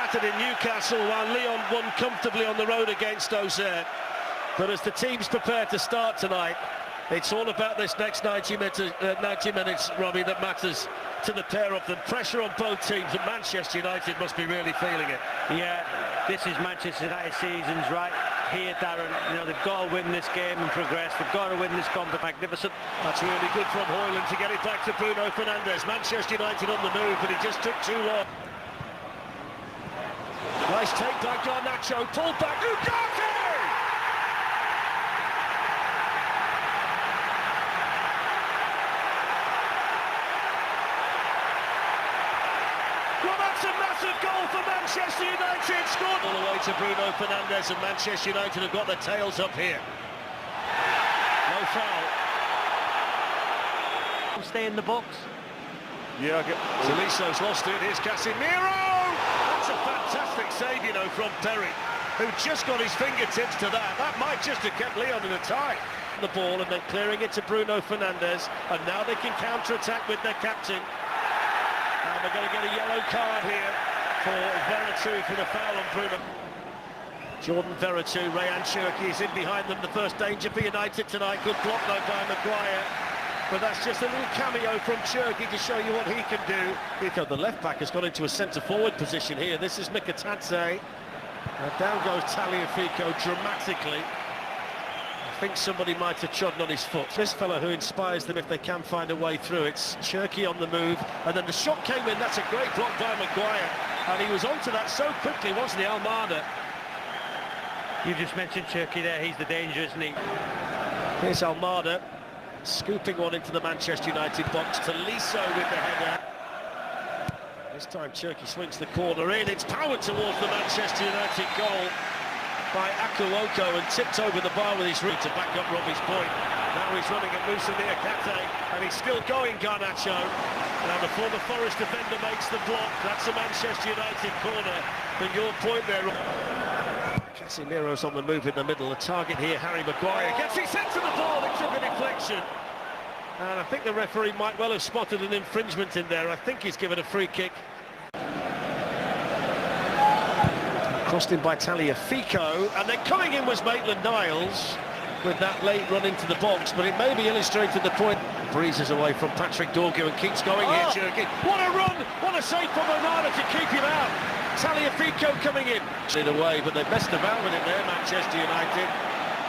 battered in Newcastle while Lyon won comfortably on the road against Auxerre. But as the teams prepare to start tonight, it's all about this next 90 minutes, Robbie, that matters to the pair of them. Pressure on both teams, and Manchester United must be really feeling it. Yeah, this is Manchester United seasons right here, Darren. You know, they've got to win this game and progress. They've got to win this competition. Magnificent. That's really good from Højlund to get it back to Bruno Fernandes. Manchester United on the move, but he just took too long. Nice take by Garnacho, pulled back, Ugarte! Well, that's a massive goal for Manchester United, scored all the way to Bruno Fernandes, and Manchester United have got their tails up here. No foul. Stay in the box. Yeah, Toliso's lost it, here's Casemiro! That's a fantastic save, you know, from Perry, who just got his fingertips to that. That might just have kept Lyon in a tie. The ball and then clearing it to Bruno Fernandes, and now they can counter-attack with their captain. And they're going to get a yellow card here for Veretout for the foul on Bruno. Jordan Veretout, Rayan Cherki is in behind them. The first danger for United tonight. Good block though by Maguire. But that's just a little cameo from Cherki to show you what he can do. The left-back has got into a centre-forward position here. This is Mikatadze. And down goes Tagliafico dramatically. I think somebody might have trodden on his foot. This fellow who inspires them if they can find a way through. It's Cherki on the move, and then the shot came in. That's a great block by Maguire, and he was onto that so quickly, wasn't he, Almada? You just mentioned Cherki there. He's the danger, isn't he? Here's Almada, scooping one into the Manchester United box. Tolisso with the header. This time Cherki swings the corner in. It's powered towards the Manchester United goal by Akuoko and tipped over the bar with his root to back up Robbie's point. Now he's running at Moussa Niakate, and he's still going, Garnacho. Now the former Forest defender makes the block. That's a Manchester United corner. But your point there, Casemiro's on the move in the middle. The target here, Harry Maguire, gets his head to the ball. It took a deflection. And I think the referee might well have spotted an infringement in there. I think he's given a free kick. Crossed in by Tagliafico, and then coming in was Maitland-Niles with that late run into the box, but it maybe illustrated the point. Breezes away from Patrick Dorgu and keeps going here, Cherki. What a run! What a save from Onana to keep him out! Tagliafico coming in. It away, but they messed about with it there, Manchester United.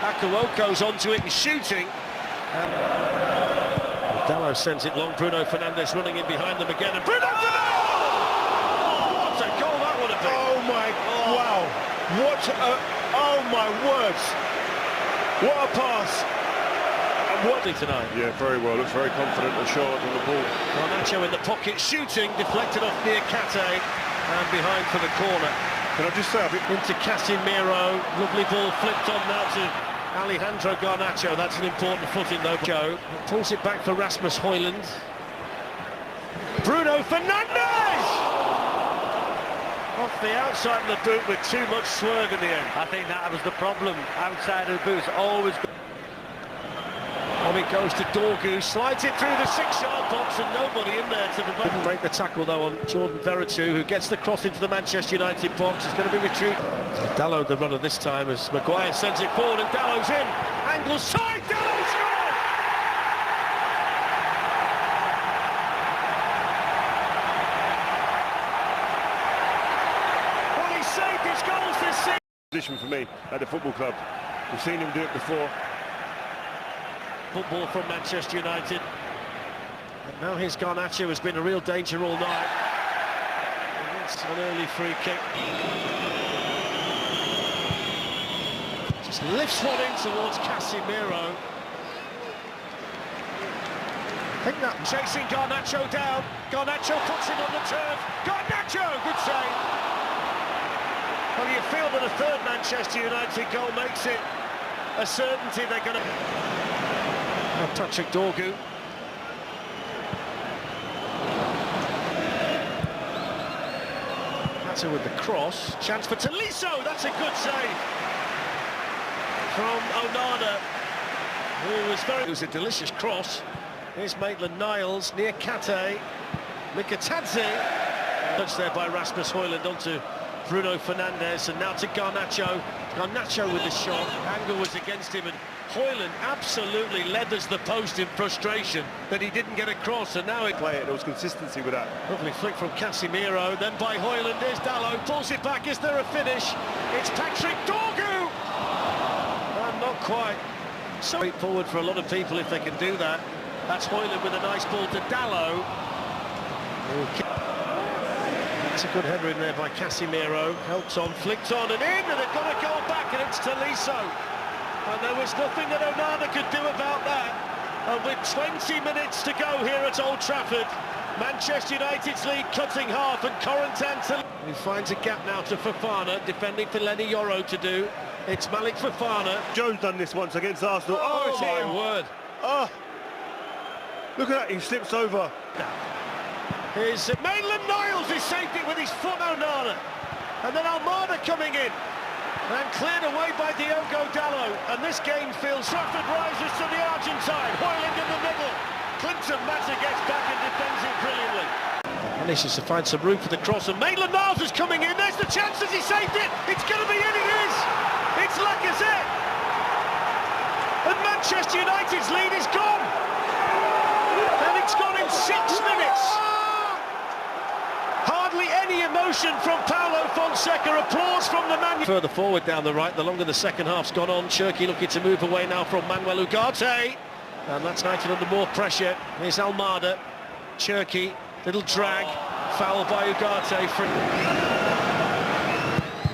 Akuoko's onto it and shooting. Dallo sends it long, Bruno Fernandes running in behind them again, and Bruno Fernandes! What a goal that would have been! Oh my, wow, what a, oh my words, what a pass. And what tonight? Yeah, very well, looks very confident and sure on the ball. Garnacho in the pocket, shooting, deflected off Niakate, and behind for the corner. Can I just say, into Casemiro, lovely ball flipped on now to Alejandro Garnacho. That's an important footing though. Joe pulls it back for Rasmus Højlund. Bruno Fernandes! Off the outside of the boot with too much swerve in the end. I think that was the problem. Outside of the boot is always good. It goes to Dorgu, slides it through the 6-yard box and nobody in there to prevent. Didn't break the tackle though on Jordan Veretout, who gets the cross into the Manchester United box. It's going to be retrieved. Dallo the runner this time as Maguire sends it forward and Dallo's in. Angle side, Dallo scored! Well, he saved his goals this season. Position for me at the football club. We've seen him do it before. Football from Manchester United. And now his Garnacho has been a real danger all night. And it's an early free kick. Just lifts one in towards Casemiro. I think that chasing Garnacho down. Garnacho puts him on the turf. Garnacho, good save. Well, you feel that a third Manchester United goal makes it a certainty they're going to... Patrick Dorgu. That's it with the cross. Chance for Tolisso. That's a good save from Onana, who was very... It was a delicious cross. Here's Maitland-Niles, Niakate, Mikatadze. Touched there by Rasmus Højlund onto Bruno Fernandes, and now to Garnacho. Garnacho with the shot. Angle was against him, and Højlund absolutely leathers the post in frustration that he didn't get across, and now he play it. There was consistency with that. Lovely flick from Casemiro, then by Højlund. There's Dalot, pulls it back. Is there a finish? It's Patrick Dorgu! And not quite. So straightforward for a lot of people if they can do that. That's Højlund with a nice ball to Dalot. It's a good header in there by Casemiro. Helped on, flicked on and in, and they've got to go back, and it's Tolisso. And there was nothing that Onana could do about that. And with 20 minutes to go here at Old Trafford, Manchester United's lead cutting half, and Corentin he finds a gap now to Fofana, defending for Lenny Yoro to do. It's Malik Fofana. Jones done this once against Arsenal. Oh my word. Oh, look at that, he slips over. Here's Maitland-Niles, he saved it with his foot, Onana. And then Almada coming in. And cleared away by Diogo Dalot. And this game feels Trafford rises to the Argentine. Højlund in the middle. Clinton Mazza gets back and defends it brilliantly. Manages to find some room for the cross, and Maitland-Niles is coming in. There's the chance as he saved it. It's going to be in, it is. It's Lacazette. And Manchester United's lead is gone. And it's gone in 6 minutes. Hardly any emotion from Paulo Fonseca. Applause from the man. Further forward down the right, the longer the second half's gone on. Cherki looking to move away now from Manuel Ugarte. And that's United under more pressure. Here's Almada. Cherki, little drag. Foul by Ugarte.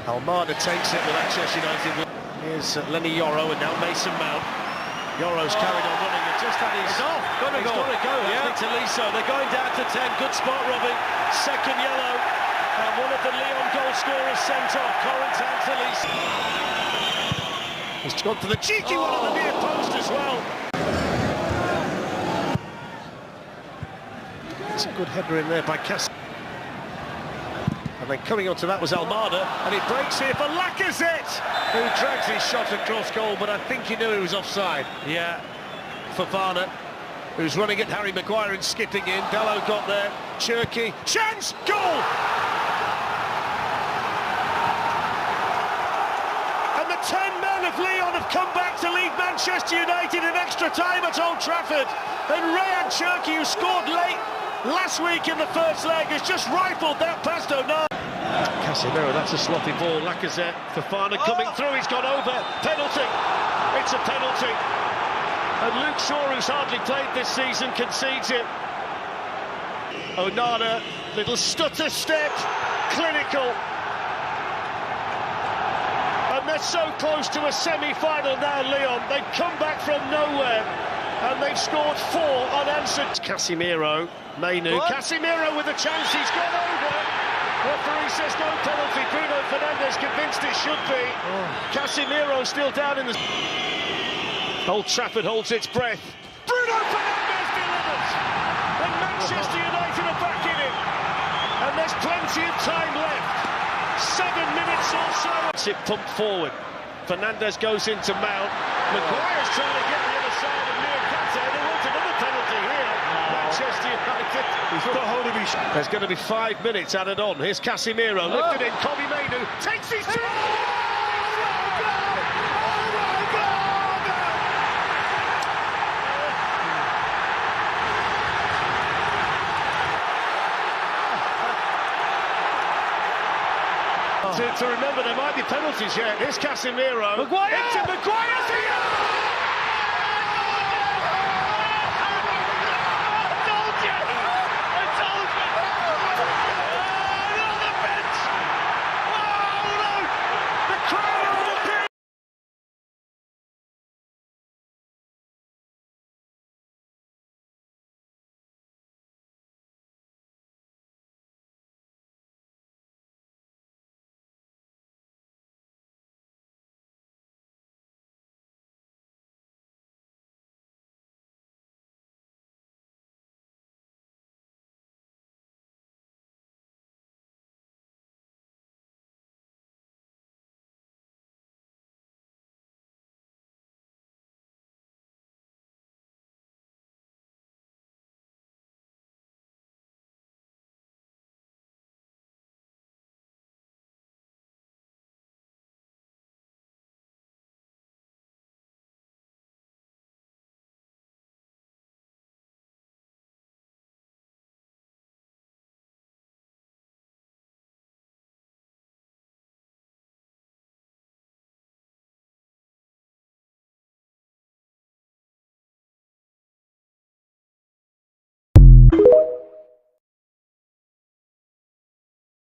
Almada takes it with Manchester United. Here's Lenny Yoro, and now Mason Mount. Yoro's carried on running. It just had his... It's off. Got to go. Yeah. Tolisso. They're going down to 10. Good spot, Robbie. Second yellow. And one of the Lyon goal scorers sent off. Corentin Tolisso. He's gone for the cheeky one on the near post as well. It's a good header in there by Cass. And then coming onto that was Almada, and it breaks here for Lacazette, who drags his shot across goal, but I think he knew he was offside. Yeah, Fofana, who's running at Harry Maguire and skipping in. Dalot got there, Cherki, chance, goal! And the 10 men of Lyon have come back to lead Manchester United in extra time at Old Trafford. And Ryan Cherki, who scored late last week in the first leg, has just rifled that past Onana. Casemiro, that's a sloppy ball. Lacazette, Fofana coming through, he's gone over. Penalty. It's a penalty. And Luke Shaw, who's hardly played this season, concedes it. Onana, little stutter step, clinical. And they're so close to a semi-final now, Lyon. They've come back from nowhere, and they've scored 4 unanswered. Casemiro, Mainu, Casemiro with a chance, he's gone over. Referee says no penalty. Bruno Fernandes convinced it should be. Casemiro still down in the... Old Trafford holds its breath. Bruno Fernandes delivers! And Manchester United are back in it. And there's plenty of time left. 7 minutes or so. It's it pumped forward. Fernandes goes into Mount. Maguire's trying to get the other side of Ugarte. They want another penalty here. Manchester United. He's got hold of his... There's going to be 5 minutes added on. Here's Casemiro, lifted in. Kobe Mainu takes his... To remember, there might be penalties yet. Here's Casemiro. Maguire! Into Maguire's here!